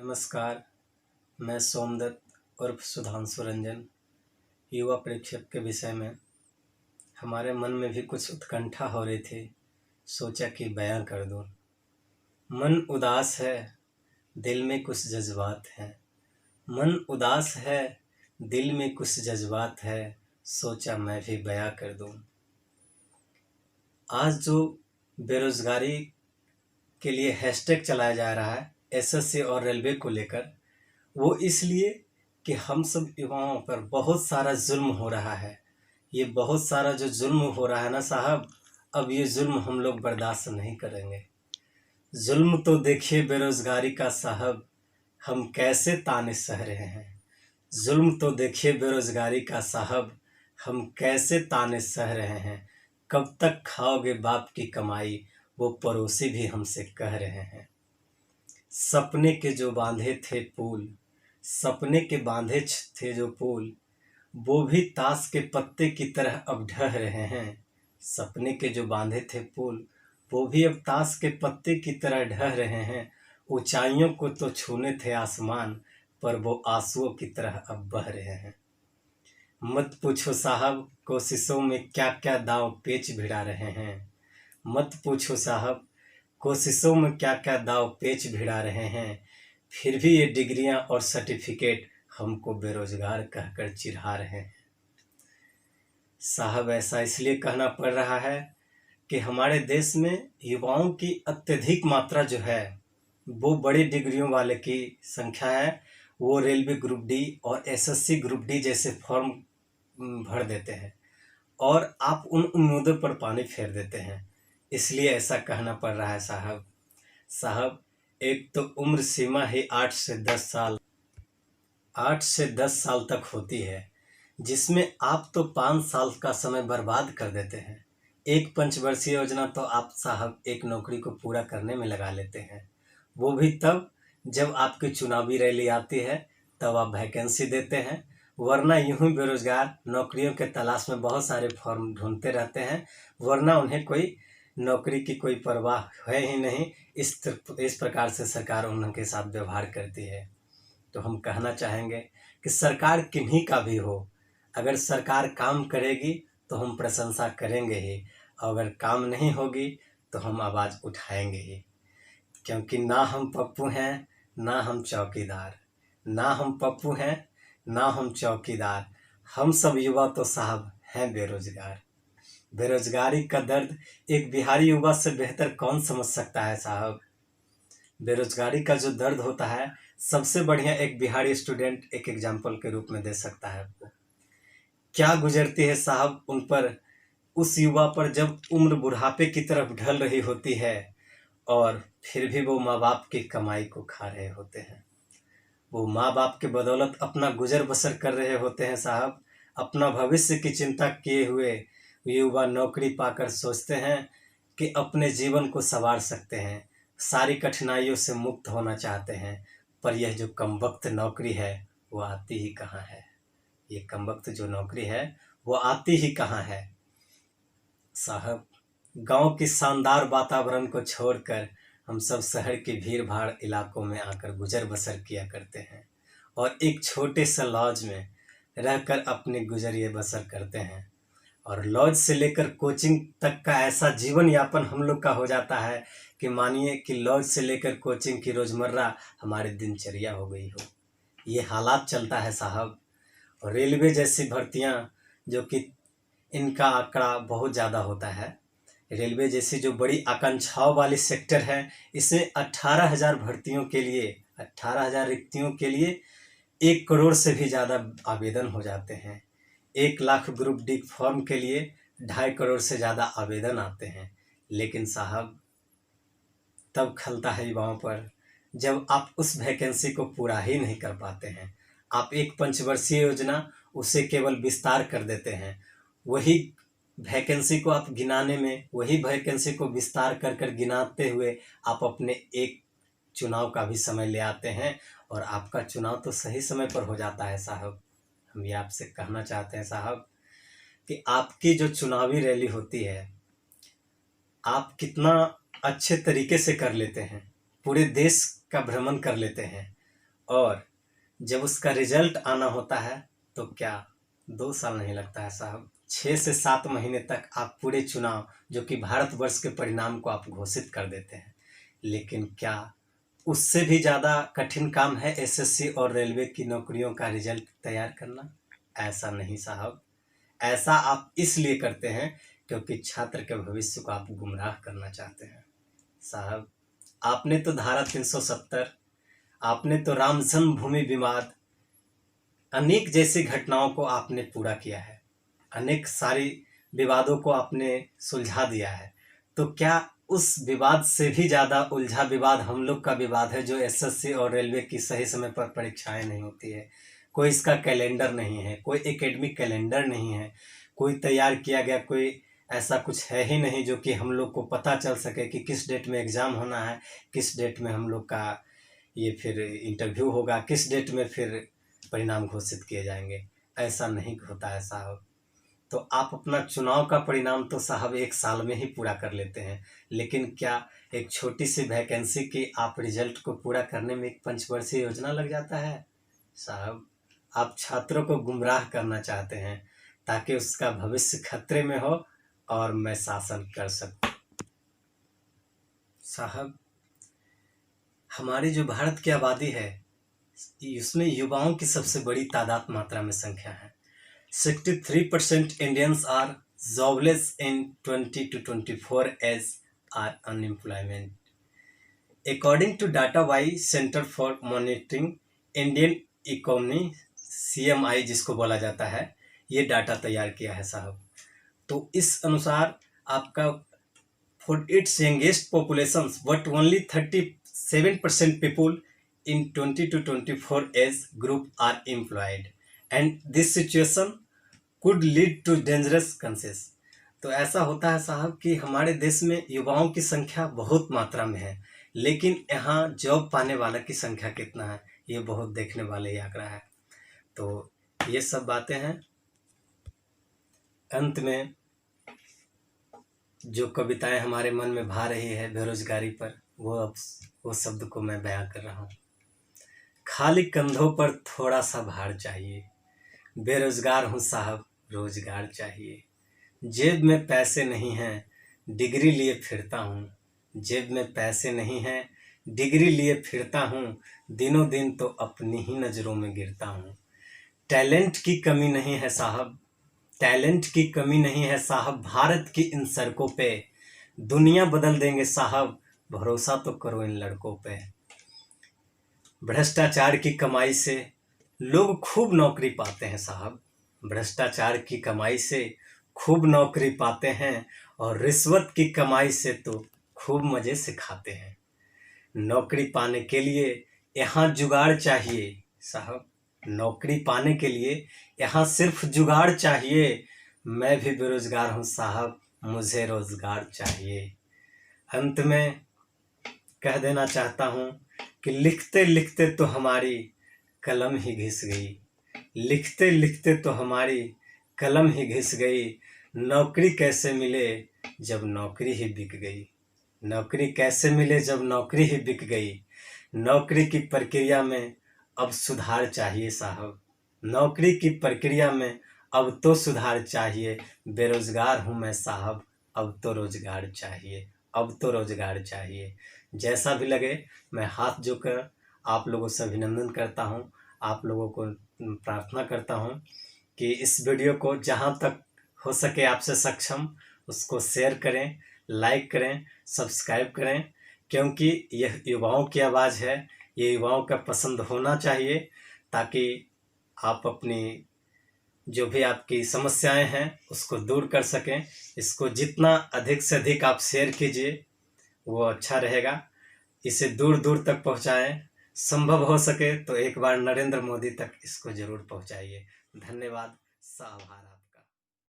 नमस्कार। मैं सोमदत्त उर्फ सुधांशु रंजन युवा प्रेक्षक के विषय में हमारे मन में भी कुछ उत्कंठा हो रही थी, सोचा कि बयां कर दूं। मन उदास है, दिल में कुछ जज्बात हैं। मन उदास है, दिल में कुछ जज्बात है, सोचा मैं भी बयां कर दूं। आज जो बेरोजगारी के लिए हैशटैग चलाया जा रहा है एसएससी और रेलवे को लेकर, वो इसलिए कि हम सब युवाओं पर बहुत सारा जुल्म हो रहा है। ये बहुत सारा जो जुल्म हो रहा है ना साहब, अब ये जुल्म हम लोग बर्दाश्त नहीं करेंगे। जुल्म तो देखिए बेरोजगारी का साहब, हम कैसे ताने सह रहे हैं। जुल्म तो देखिए बेरोजगारी का साहब, हम कैसे ताने सह रहे हैं। कब तक खाओगे बाप की कमाई, वो पड़ोसी भी हमसे कह रहे हैं। सपने के जो बांधे थे पुल, सपने के बांधे थे जो पुल, वो भी ताश के पत्ते की तरह अब ढह रहे हैं। सपने के जो बांधे थे पुल, वो भी अब ताश के पत्ते की तरह ढह रहे हैं। ऊंचाइयों को तो छूने थे आसमान, पर वो आंसुओं की तरह अब बह रहे हैं। मत पूछो साहब, कोशिशों में क्या क्या दांव पेच भिड़ा रहे हैं। मत पूछो साहब, कोशिशों में क्या क्या दाव पेच भिड़ा रहे हैं। फिर भी ये डिग्रियां और सर्टिफिकेट हमको बेरोजगार कहकर चिढ़ा रहे हैं। साहब ऐसा इसलिए कहना पड़ रहा है कि हमारे देश में युवाओं की अत्यधिक मात्रा जो है वो बड़ी डिग्रियों वाले की संख्या है। वो रेलवे ग्रुप डी और एसएससी ग्रुप डी जैसे फॉर्म भर देते हैं और आप उन उम्मीदों पर पानी फेर देते हैं, इसलिए ऐसा कहना पड़ रहा है साहब। एक तो उम्र सीमा ही 8 से 10 साल 8 से 10 साल तक होती है, जिसमें आप तो 5 साल का समय बर्बाद कर देते हैं। एक पंचवर्षीय योजना तो आप साहब एक नौकरी को पूरा करने में लगा लेते हैं, वो भी तब जब आपकी चुनावी रैली आती है, तब आप वैकेंसी देते हैं। वरना यूं ही बेरोजगार नौकरियों के तलाश में बहुत सारे फॉर्म ढूंढते रहते हैं, वरना उन्हें कोई नौकरी की कोई परवाह है ही नहीं। इस प्रकार से सरकार उनके साथ व्यवहार करती है। तो हम कहना चाहेंगे कि सरकार किन्हीं का भी हो, अगर सरकार काम करेगी तो हम प्रशंसा करेंगे ही, और अगर काम नहीं होगी तो हम आवाज़ उठाएंगे ही। क्योंकि ना हम पप्पू हैं ना हम चौकीदार, ना हम पप्पू हैं ना हम चौकीदार, हम सब युवा तो साहब हैं बेरोजगार। बेरोजगारी का दर्द एक बिहारी युवा से बेहतर कौन समझ सकता है साहब। बेरोजगारी का जो दर्द होता है, सबसे बढ़िया एक बिहारी स्टूडेंट एक एग्जाम्पल के रूप में दे सकता है आपको। क्या गुजरती है साहब उन पर, उस युवा पर, जब उम्र बुढ़ापे की तरफ ढल रही होती है और फिर भी वो माँ बाप की कमाई को खा रहे होते हैं। वो माँ बाप के बदौलत अपना गुजर बसर कर रहे होते हैं साहब। अपना भविष्य की चिंता किए हुए युवा नौकरी पाकर सोचते हैं कि अपने जीवन को संवार सकते हैं, सारी कठिनाइयों से मुक्त होना चाहते हैं, पर यह जो कमबख्त नौकरी है वो आती ही कहाँ है। ये कमबख्त जो नौकरी है वो आती ही कहाँ है साहब। गांव की शानदार वातावरण को छोड़कर हम सब शहर की भीड़ भाड़ इलाकों में आकर गुजर बसर किया करते हैं और एक छोटे से लॉज में रहकर अपने गुजरिए बसर करते हैं। और लॉज से लेकर कोचिंग तक का ऐसा जीवन यापन हम लोग का हो जाता है कि मानिए कि लॉज से लेकर कोचिंग की रोज़मर्रा हमारी दिनचर्या हो गई हो। ये हालात चलता है साहब। और रेलवे जैसी भर्तियां, जो कि इनका आंकड़ा बहुत ज़्यादा होता है, रेलवे जैसी जो बड़ी आकांक्षाओं वाली सेक्टर है, इसमें 18,000 भर्तियों के लिए, 18,000 रिक्तियों के लिए 1 करोड़ से भी ज़्यादा आवेदन हो जाते हैं। 1 लाख ग्रुप डी फॉर्म के लिए 2.5 करोड़ से ज़्यादा आवेदन आते हैं। लेकिन साहब तब खलता है युवाओं पर जब आप उस वैकेंसी को पूरा ही नहीं कर पाते हैं। आप एक पंचवर्षीय योजना उसे केवल विस्तार कर देते हैं, वही वैकेंसी को आप गिनाने में, वही वैकेंसी को विस्तार कर कर गिनाते हुए आप अपने एक चुनाव का भी समय ले आते हैं और आपका चुनाव तो सही समय पर हो जाता है साहब। हम ये आपसे कहना चाहते हैं साहब कि आपकी जो चुनावी रैली होती है, आप कितना अच्छे तरीके से कर लेते हैं, पूरे देश का भ्रमण कर लेते हैं, और जब उसका रिजल्ट आना होता है तो क्या 2 साल नहीं लगता है साहब, 6 से 7 महीने तक आप पूरे चुनाव जो कि भारतवर्ष के परिणाम को आप घोषित कर देते हैं। लेकिन क्या उससे भी ज़्यादा कठिन काम है एसएससी और रेलवे की नौकरियों का रिजल्ट तैयार करना? ऐसा नहीं साहब। ऐसा आप इसलिए करते हैं क्योंकि छात्र के भविष्य को आप गुमराह करना चाहते हैं। साहब, आपने तो धारा 370, आपने तो राम जन्मभूमि विवाद, अनेक जैसी घटनाओं को आपने पूरा किया है, अनेक सारी विवादों को आपने सुलझा दिया है। तो क्या उस विवाद से भी ज़्यादा उलझा विवाद हम लोग का विवाद है, जो एसएससी और रेलवे की सही समय पर परीक्षाएं नहीं होती है, कोई इसका कैलेंडर नहीं है, कोई एकेडमिक कैलेंडर नहीं है, कोई तैयार किया गया कोई ऐसा कुछ है ही नहीं जो कि हम लोग को पता चल सके कि किस डेट में एग्ज़ाम होना है, किस डेट में हम लोग का ये फिर इंटरव्यू होगा, किस डेट में फिर परिणाम घोषित किए जाएंगे। ऐसा नहीं होता है साहब। तो आप अपना चुनाव का परिणाम तो साहब 1 साल में ही पूरा कर लेते हैं, लेकिन क्या एक छोटी सी वैकेंसी की आप रिजल्ट को पूरा करने में एक पंचवर्षीय योजना लग जाता है? साहब, आप छात्रों को गुमराह करना चाहते हैं ताकि उसका भविष्य खतरे में हो और मैं शासन कर सकूं। साहब, हमारी जो भारत की आबादी है उसमें युवाओं की सबसे बड़ी तादाद मात्रा में संख्या है। 63% Indians are jobless in 20 to 24 as are unemployment. According to data by Center for Monitoring Indian Economy CMI जिसको बोला जाता है, ये डाटा तैयार किया है साहब। तो इस अनुसार आपका for its youngest populations but only 37% people in 20 to 24 age group are employed and this situation could lead to dangerous consequences। तो ऐसा होता है साहब कि हमारे देश में युवाओं की संख्या बहुत मात्रा में है, लेकिन यहाँ जॉब पाने वाला की संख्या कितना है ये बहुत देखने वाले ही आंकड़ा है। तो ये सब बातें हैं। अंत में जो कविताएं हमारे मन में भा रही है बेरोजगारी पर, वो शब्द को मैं बयां कर रहा हूँ। खाली कंधों पर थोड़ा सा भार चाहिए, बेरोजगार हूँ साहब रोजगार चाहिए। जेब में पैसे नहीं हैं डिग्री लिए फिरता हूँ, जेब में पैसे नहीं हैं डिग्री लिए फिरता हूँ, दिनों दिन तो अपनी ही नज़रों में गिरता हूँ। टैलेंट की कमी नहीं है साहब, टैलेंट की कमी नहीं है साहब, भारत की इन सड़कों पे दुनिया बदल देंगे साहब, भरोसा तो करो इन लड़कों पे। भ्रष्टाचार की कमाई से लोग खूब नौकरी पाते हैं साहब, भ्रष्टाचार की कमाई से खूब नौकरी पाते हैं और रिश्वत की कमाई से तो खूब मज़े से खाते हैं। नौकरी पाने के लिए यहाँ जुगाड़ चाहिए साहब, नौकरी पाने के लिए यहाँ सिर्फ जुगाड़ चाहिए। मैं भी बेरोजगार हूँ साहब, मुझे रोजगार चाहिए। अंत में कह देना चाहता हूँ कि लिखते लिखते तो हमारी कलम ही घिस गई, लिखते लिखते तो हमारी कलम ही घिस गई। नौकरी कैसे मिले जब नौकरी ही बिक गई, नौकरी कैसे मिले जब नौकरी ही बिक गई। नौकरी की प्रक्रिया में अब सुधार चाहिए साहब, नौकरी की प्रक्रिया में अब तो सुधार चाहिए। बेरोजगार हूँ मैं साहब, अब तो रोजगार चाहिए, अब तो रोजगार चाहिए। जैसा भी लगे मैं हाथ जोड़कर आप लोगों से अभिनंदन करता हूँ, आप लोगों को प्रार्थना करता हूँ कि इस वीडियो को जहाँ तक हो सके आपसे सक्षम उसको शेयर करें, लाइक करें, सब्सक्राइब करें, क्योंकि यह युवाओं की आवाज़ है, ये युवाओं का पसंद होना चाहिए, ताकि आप अपनी जो भी आपकी समस्याएं हैं उसको दूर कर सकें। इसको जितना अधिक से अधिक आप शेयर कीजिए वो अच्छा रहेगा, इसे दूर दूर तक पहुंचाएं। संभव हो सके तो एक बार नरेंद्र मोदी तक इसको ज़रूर पहुंचाइए। धन्यवाद। साहब।